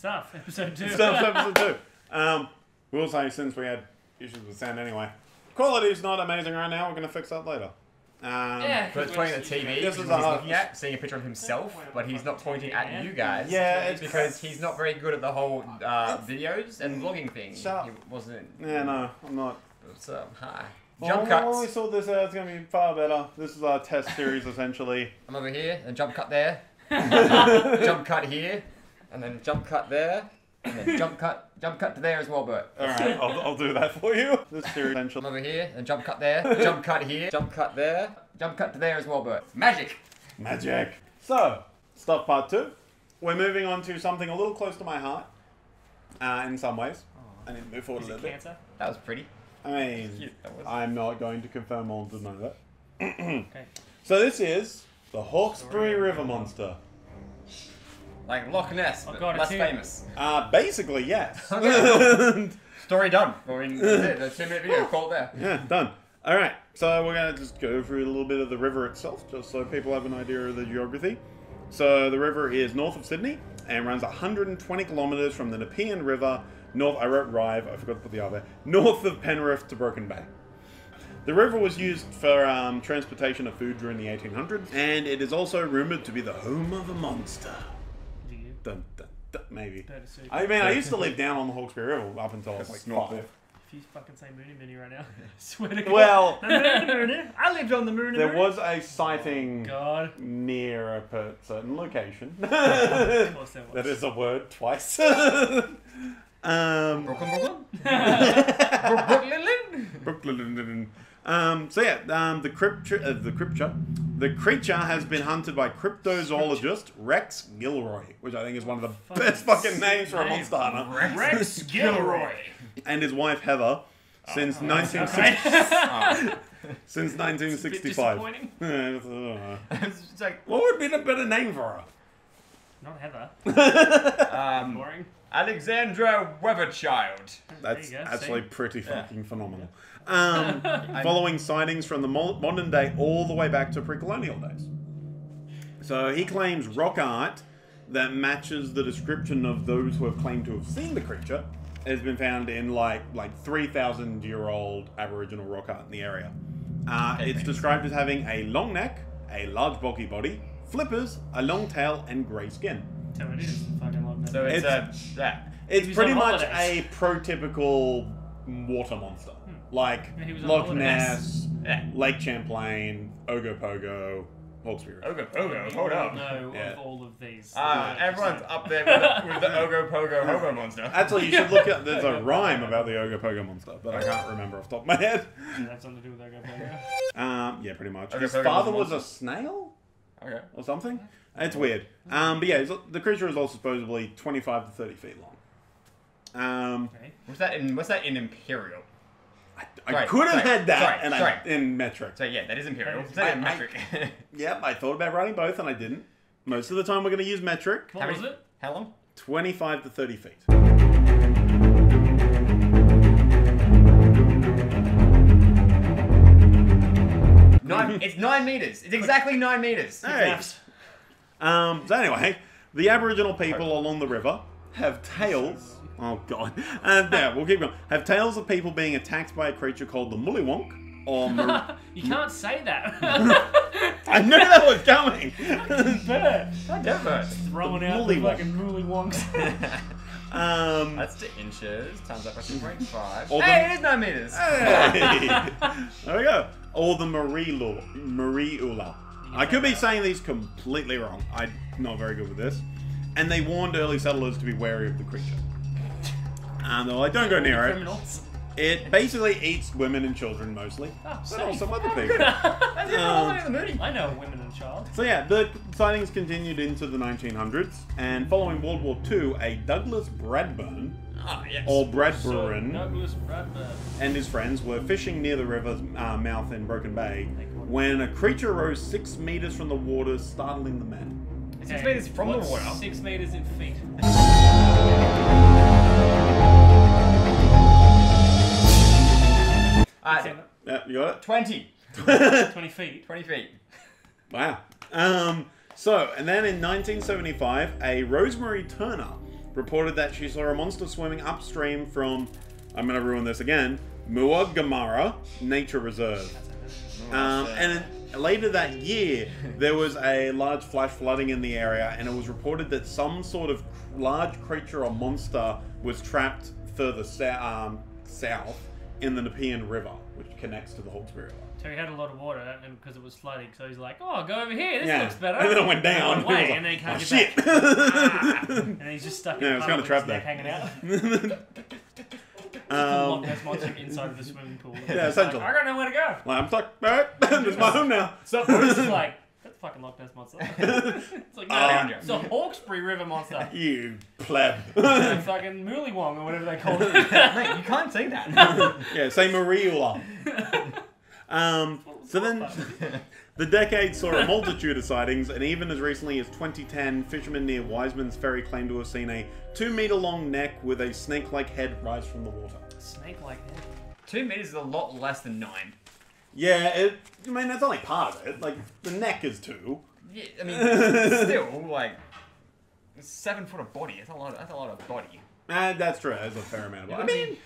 stuff. Episode 2. Episode 2. We'll say since we had issues with sound anyway. Quality's not amazing right now. We're going to fix that later. Yeah, but it's pointing at the TV, this he's is looking at, seeing a picture of himself, but he's not pointing at you guys. Yeah, it's because he's not very good at the whole videos and vlogging thing. Shut up. He wasn't. Yeah, no, I'm not. What's up? Hi. Well, Jump cuts. When we saw this out, it's going to be far better. This is our test series, essentially. I'm over here, and jump cut there. Jump cut here, and then jump cut there, and then jump cut to there as well, Bert. Alright, I'll do that for you. This series, essentially. I'm over here, and jump cut there, jump cut here, jump cut there, jump cut to there as well, Bert. Magic! Magic! So, stuff part 2. We're moving on to something a little close to my heart. In some ways. I need to move forward a little bit. Cancer? That was pretty. I mean, Yeah, that was... I'm not going to confirm or deny that. Okay. So this is the Hawkesbury River monster. Like Loch Ness, but God, less it's here. famous. Basically, yes. Okay. Story done. I mean, that's it. The 2-minute video, call it there. Yeah, done. Alright, so we're going to just go through a little bit of the river itself, just so people have an idea of the geography. So the river is north of Sydney, and runs 120 kilometres from the Nepean River, north, I wrote Rive, I forgot to put the other, north of Penrith to Broken Bay. The river was used for transportation of food during the 1800s, and it is also rumoured to be the home of a monster. Do you? Dun, dun, dun, maybe. Better suit. I mean, I used to live down on the Hawkesbury River up until I was like 5. If you fucking say Mooney Minnie right now, I swear to God. Well, I lived on the Mooney there Minnie. was a sighting God. near a certain location. Of course there was. That is a word twice. Brooklyn? Brooklyn. So yeah, the creature has been hunted by cryptozoologist Rex Gilroy, which I think is one of the best fucking names for a monster hunter. Rex Gilroy. And his wife Heather since 1965. Disappointing. It's like, What would be a better name for her? Not Heather. um, Boring. Alexandra Weatherchild. That's There you go, actually see? pretty fucking phenomenal. Following sightings from the modern day all the way back to pre-colonial days. So he claims rock art that matches the description of those who have claimed to have seen the creature has been found in like 3,000-year-old Aboriginal rock art in the area. It's described as having a long neck, a large bulky body, flippers, a long tail, and grey skin. So it is. Fucking love that. So it's It's was pretty on much holidays. a prototypical water monster. Like Yeah, he was on Loch holidays. Ness, Yeah. Lake Champlain, Ogopogo, Hawkesbury River. Ogo, hold up. No, Yeah. of all of these. Everyone's up there with the Ogo Pogo Hobo monster. Actually, you should look at. There's a rhyme about the Ogopogo monster, but I can't remember off the top of my head. Does that have something to do with Ogo? Yeah, pretty much. Ogopogo His was father a was a monster. snail Okay. or something. It's weird. But yeah, the creature is also supposedly 25 to 30 feet long. Okay. What's that in Imperial? I Sorry, could have sorry, had that sorry. in metric. So yeah, that is Imperial. That is- Is that in I- metric? Yep, I thought about writing both and I didn't. Most of the time we're going to use metric. What was it? How long? 25 to 30 feet. It's 9 meters. It's exactly 9 meters. Hey. Maths. So anyway, the Aboriginal people along the river have tales. Oh god. Yeah, we'll keep going. Have tales of people being attacked by a creature called the Mullywonk. Or You can't say that. I knew that was coming. Better. Never. Throwing out the fucking Mooley Wonks. That's the inches times that by 2.5. Or Hey, it is 9 meters. Hey. There we go. Or the Mariula. I could be saying these completely wrong. I'm not very good with this. And they warned early settlers to be wary of the creature. And they're like, don't go near it. Criminals. It basically eats women and children mostly. Oh, But safe. also other people. That's it. All in the movie. I know women and child. So yeah, the sightings continued into the 1900s. And following World War II, a Douglas Bradburn, Oh yes. or So, Bradburn, Douglas Bradburn. and his friends were fishing near the river's mouth in Broken Bay when a creature rose 6 meters from the water, startling the men. 6 meters from the What's water. 6 meters in feet. Yeah, you got 20. it? 20 feet. 20 feet. Wow. So, and then in 1975, a Rosemary Turner reported that she saw a monster swimming upstream from, I'm going to ruin this again, Muagamara Nature Reserve. And later that year, there was a large flash flooding in the area, and it was reported that some sort of large creature or monster was trapped further south in the Nepean River, which connects to the Hawkesbury River. So he had a lot of water, and because it was flooding, so he's like, "Oh, go over here. This looks better." And then it went down. And, away, like, and then he can't get shit. back. And he's just stuck in Yeah, the it's puddle kinda with his trapped neck hanging out. Loch Ness monster inside of the swimming pool. Yeah, essentially. Like, I don't know where to go. Like, I'm stuck. Alright, this is my home now. So Bruce is like, that's fucking Loch Ness monster. It's like, no, it's a Hawkesbury River monster. You pleb. Fucking Moolywong or whatever they call it. Mate, you can't say that. Yeah, say Mariula. So then, the decade saw a multitude of sightings, and even as recently as 2010, fishermen near Wiseman's Ferry claimed to have seen a 2-meter-long neck with a snake-like head rise from the water. Snake-like head. 2 meters is a lot less than 9. Yeah, I mean, that's only part of it. Like, the neck is 2. Yeah, I mean, still, like, 7 foot of body. That's a lot of body. That's true. That's a fair amount of body. I mean...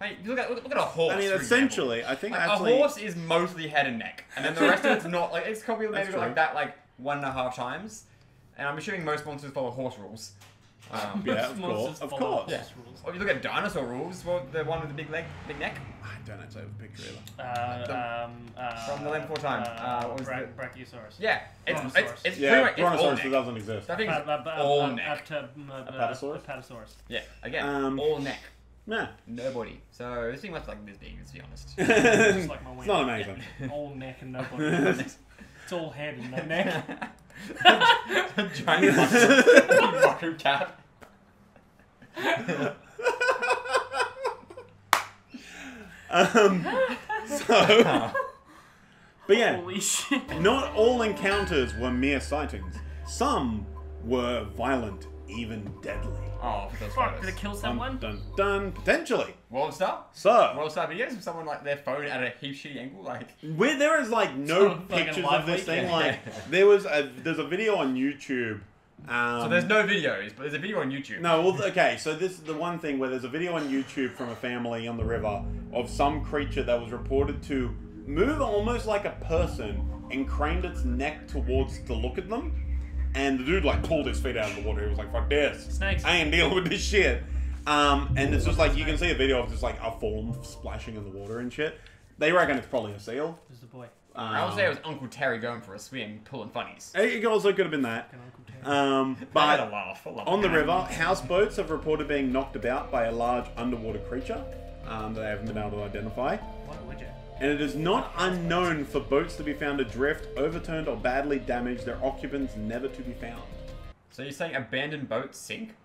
Hey, look at a horse. I mean, for essentially, example. I think like, actually... a horse is mostly head and neck, and then the rest of it's not. Like, it's probably maybe true. like that, like 1.5 times. And I'm assuming most monsters follow horse rules. Yeah, of course. Of course. Yeah. Or if you look at dinosaur rules, well, the one with the big neck. I don't actually have a picture either. From the Land Before Time. What was it? Brachiosaurus. Yeah, it's Brontosaurus. pretty Yeah, much it's all Brontosaurus neck. doesn't exist. I think it's all neck. Apatosaurus? Apatosaurus. Yeah, again, all neck. Yeah. No body. So it's pretty much like this big, to be honest. Just like my It's wing. not amazing. All neck and no body. It's all head and no neck. A giant Baku cat. But yeah, Holy shit. not all encounters were mere sightings. Some were violent, even deadly. Oh, for those Fuck, photos. did it kill Dun, someone? dun, dun, potentially. World Star? So, World Star videos of someone like their phone at a heap shitty angle, like. where there is like no Some fucking pictures live of this thing. leak. Like there's a video on YouTube. So there's no videos, but there's a video on YouTube. No, well, okay, so this is the one thing where there's a video on YouTube from a family on the river of some creature that was reported to move almost like a person and craned its neck towards to look at them. And the dude like pulled his feet out of the water. He was like, fuck this. Snakes. I ain't dealing with this shit. And it's just like, you can see a video of just like a form splashing in the water and shit. They reckon it's probably a seal. Who's the boy? I would say it was Uncle Terry going for a swim, pulling funnies. It also could have been that. Fucking Uncle Terry. I had But a laugh. I love on the it. river, houseboats have reported being knocked about by a large underwater creature that they haven't been able to identify. Why would you? And it is not unknown for boats to be found adrift, overturned, or badly damaged, their occupants never to be found. So you're saying abandoned boats sink?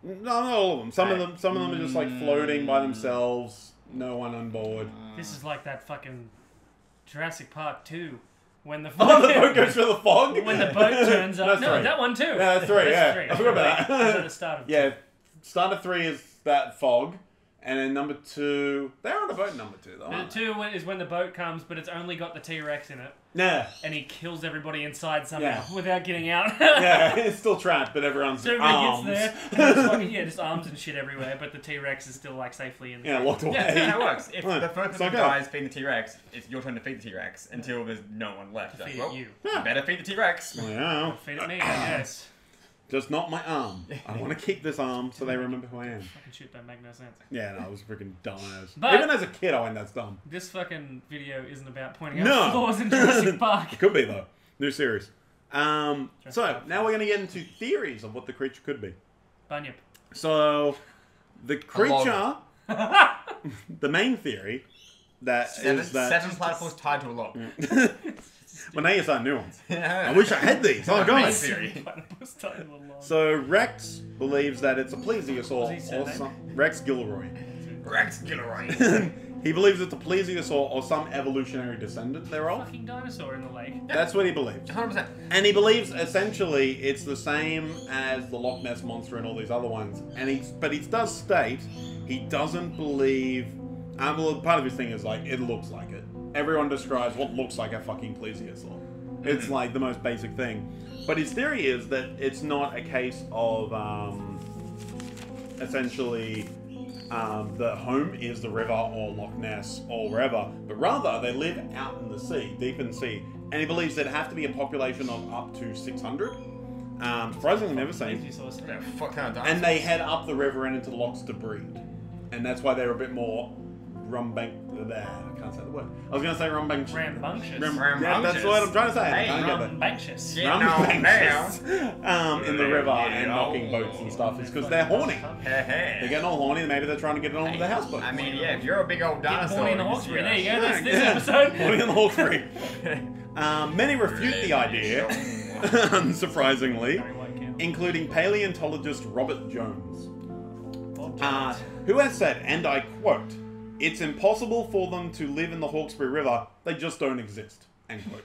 No, not all of them. Some of them are just like floating by themselves, no one on board. This is like that fucking Jurassic Park 2. When the Oh, the boat goes through the fog? when the boat turns up. That's No, three. that one too. Yeah, that's 3, yeah. I forgot about that. That's at the start of Yeah, start of 3 is that fog. And then number 2... They're on a boat number 2, though, aren't they? 2 is when the boat comes, but it's only got the T-Rex in it. Yeah. And he kills everybody inside somehow Yeah. without getting out. Yeah, it's still trapped, but everyone's So everybody arms. gets there. And it's fucking, yeah, just arms and shit everywhere, but the T-Rex is still like safely in the Yeah, locked away. Yeah, that's how it works. If Right. the first It's person okay. dies feeding the T-Rex, it's your turn to feed the T-Rex until there's no one left. To Like, feed well, you. Yeah. better feed the T-Rex. Yeah. Feed it me, I guess. Just not my arm. I want to keep this arm so they remember who I am. Fucking shit don't make no sense. Yeah, no, I was freaking dumbass. But- Even as a kid, I went, that's dumb. This fucking video isn't about pointing No. out flaws in Jurassic Park. It could be, though. New series. So, now we're going to get into theories of what the creature could be. Bunyip. So, the creature, the main theory, that is that... Seven platypus tied to a log. Well, now you're starting new ones. I Yeah. wish I had these. Oh, Main God. theory. Platypus tied to a log. So, Rex believes that it's a What's his plesiosaur or surname? some... Rex Gilroy. Rex Gilroy. He believes it's a plesiosaur or some evolutionary descendant thereof. Fucking dinosaur in the lake. That's what he believes. 100%. And he believes essentially it's the same as the Loch Ness Monster and all these other ones. But he does state he doesn't believe... well, part of his thing is like, it looks like it. Everyone describes what looks like a fucking plesiosaur. It's like the most basic thing. But his theory is that it's not a case of essentially the home is the river or Loch Ness or wherever, but rather they live out in the sea, deep in the sea. And he believes there'd have to be a population of up to 600. Surprisingly never seen. And they head up the river and into the lochs to breed. And that's why they're a bit more I can't say the word. I was going to say rambunctious. Rambunctious. Yeah, that's what I'm trying to say. Hey, I can't get that. rambunctious. In the river and knocking boats and stuff. It's because they're horny. They're getting all horny and maybe they're trying to get it on with the houseboat. I mean, yeah, if you're a big old dinosaur. Horny in the Hawkesbury. There you go. That's this episode. Horny in the Hawkesbury. Many refute the idea, unsurprisingly, including paleontologist Robert Jones, who has said, and I quote, "It's impossible for them to live in the Hawkesbury River. They just don't exist." End quote.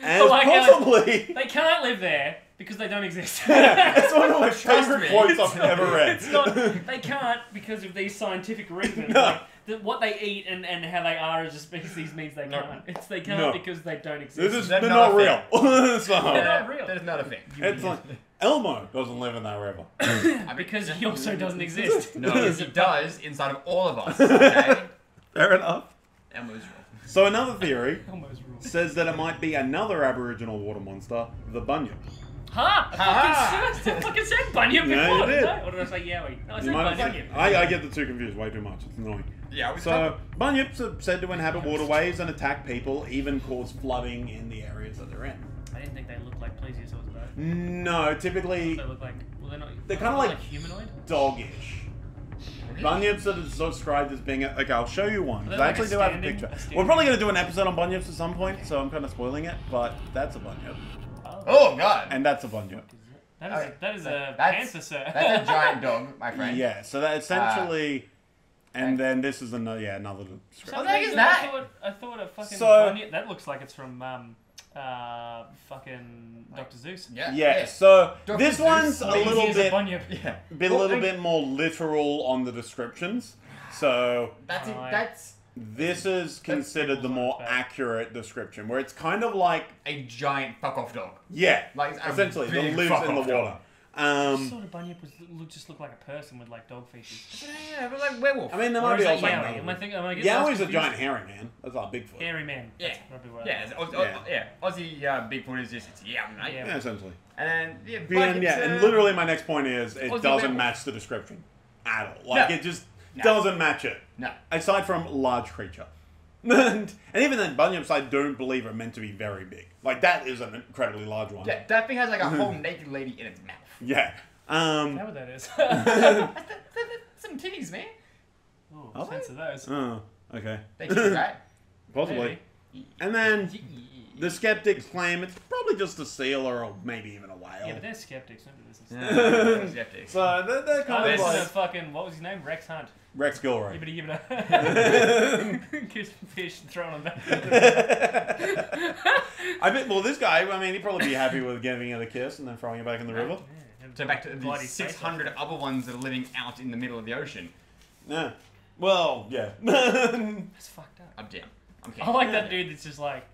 As possibly... They can't live there because they don't exist. It's one of my favourite quotes I've ever read. It's not, they can't because of these scientific reasons. Like, what they eat and how they are as a species means they can't. They can't because they don't exist. They're not real. They're not real. There's not a thing. It's like... Elmo doesn't live in that river. Because he also doesn't exist. No, he does inside of all of us. Okay? Fair enough. Elmo's real. So another theory says that it might be another Aboriginal water monster, the bunyip. I fucking said bunyip before, Yeah, you did. Or did I say yowie? No, I said bunyip. I get the two confused way too much. It's annoying. Yeah, so bunyips are said to inhabit waterways and attack people, even cause flooding in the areas that they're in. I didn't think they looked like plesiosaurs though. No, typically They look like, well, they're kind of like humanoid. Doggish. Bunyips are described as being okay, I'll show you one. I actually do have a picture. We're probably going to do an episode on bunyips at some point, so I'm kind of spoiling it, but that's a bunyip. Oh, God. And that's a bunyip. That is a panther, sir. That's a giant dog, my friend. Yeah, so that essentially... and then this is another description. What the heck is that? I thought a fucking bunyip... That looks like it's from... fucking Dr. Zeus. Yeah. So Dr. this Zeus one's a little bit, bit more literal on the descriptions. So that's this is considered the more accurate description, where it's kind of like a giant fuck off dog. Yeah, like essentially, that lives in the water. Sort of bunyip just look like a person with like dog features. Yeah, but like werewolf. I mean, there might be also Yowie is a giant hairy man. That's our Bigfoot. Hairy man. Yeah. Aussie Bigfoot is just mate. Yeah, essentially. And and literally my next point is it doesn't match the description at all. Like it just doesn't match it. No. Aside from large creature. And even then, bunyips I don't believe are meant to be very big. Like that is an incredibly large one. Yeah, that thing has like a whole naked lady in its mouth. Yeah. I know what that is. Some titties, man. Oh, sense of those. Oh, okay. They titties, right? Possibly. Maybe. And then the skeptics claim it's probably just a seal or maybe even a whale. Yeah, but they're skeptics. They're skeptics. So they're kind of like... fucking, what was his name? Rex Hunt. Rex Gilroy. You better give it a kiss fish and throw it on back. I bet. Well, this guy. I mean, he'd probably be happy with giving it a kiss and then throwing it back in the river. Yeah. So back to the 600 other ones that are living out in the middle of the ocean. Yeah. Well, yeah. That's fucked up. I'm down. I like that dude that's just like,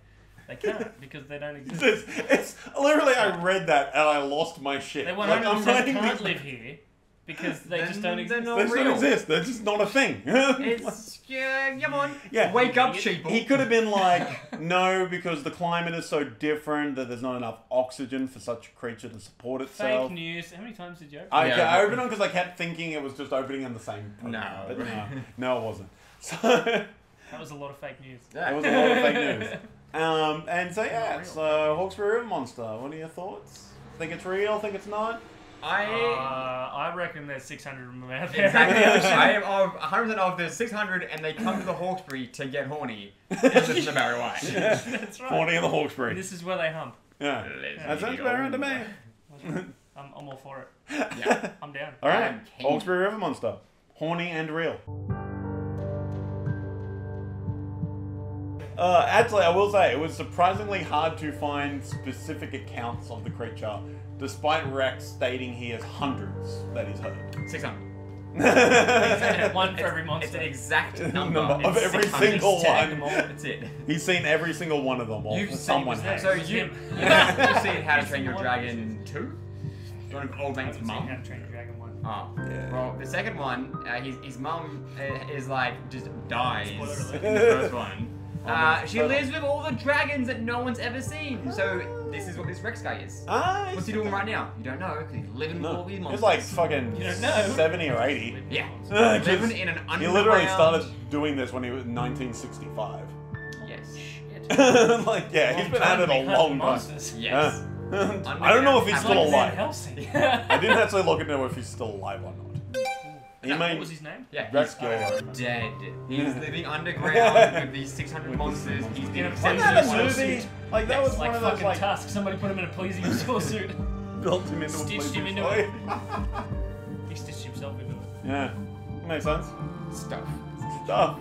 they can't because they don't exist. It's literally, I read that and I lost my shit. They 100% can't live here. Because they just don't exist. They just don't exist. They're just not a thing. It's come on. Yeah. Wake up, sheeple. He could have been like, no, because the climate is so different that there's not enough oxygen for such a creature to support itself. Fake news. How many times did you open? I opened them because I kept thinking it was just opening in the same. No, no, it wasn't. So that was a lot of fake news. That was a lot of fake news. And so yeah, so Hawkesbury River monster. What are your thoughts? Think it's real? Think it's not? I reckon there's 600 of them out there. Exactly. I am 100% of there's 600 and they come to the Hawkesbury to get horny. This is the Barry White. Yeah. That's right. Horny in the Hawkesbury. This is where they hump. Yeah. That sounds better to me. I'm all for it. Yeah. I'm down. Alright. Hawkesbury River monster. Horny and real. Actually, I will say, it was surprisingly hard to find specific accounts of the creature, despite Rex stating he has hundreds that he's heard. 600. One for every monster. It's an exact number of every single one. That's it. He's seen every single one of them. You've someone seen, has. so you've seen How to Train Your Dragon 2? one of old mate's How mum. to Train Your Dragon one. Oh. Yeah. Well, the second one, his mum is like just dies in Spoiler the alert. first one. She spoiler. lives with all the dragons that no one's ever seen. So this is what this Rex guy is. Ah, What's he doing right now? You don't know because he's living with all these He's monsters. like fucking You don't know. 70 or 80. Yeah. Just- Living in an He underground. literally started doing this when he was 1965. Yes. Shit. Like, yeah, he's been at it a long time. Monsters. Yes. I don't know if he's It's still Like Van alive. Helsing. I didn't actually look into if he's still alive or not. He No, may. What was his name? Yeah. Rex He's Gilroy. dead. He's living underground with these 600 monsters. He's been Wasn't Wasn't obsessed that a with one of movie? suit. Like, that Yes, was Like one of those, fucking like, Tusk. Somebody put him in a plesiosaur suit. built him into a Stitched him into suit. it. He stitched himself into it. Yeah. Makes sense. Stuff. Stuff.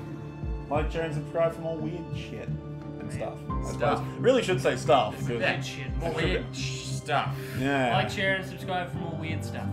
Like, share, and subscribe for more weird shit and stuff. I Stuff. suppose. Really should say stuff. 'cause- Yeah. Weird shit. More weird stuff. Yeah. Like, share, and subscribe for more weird stuff.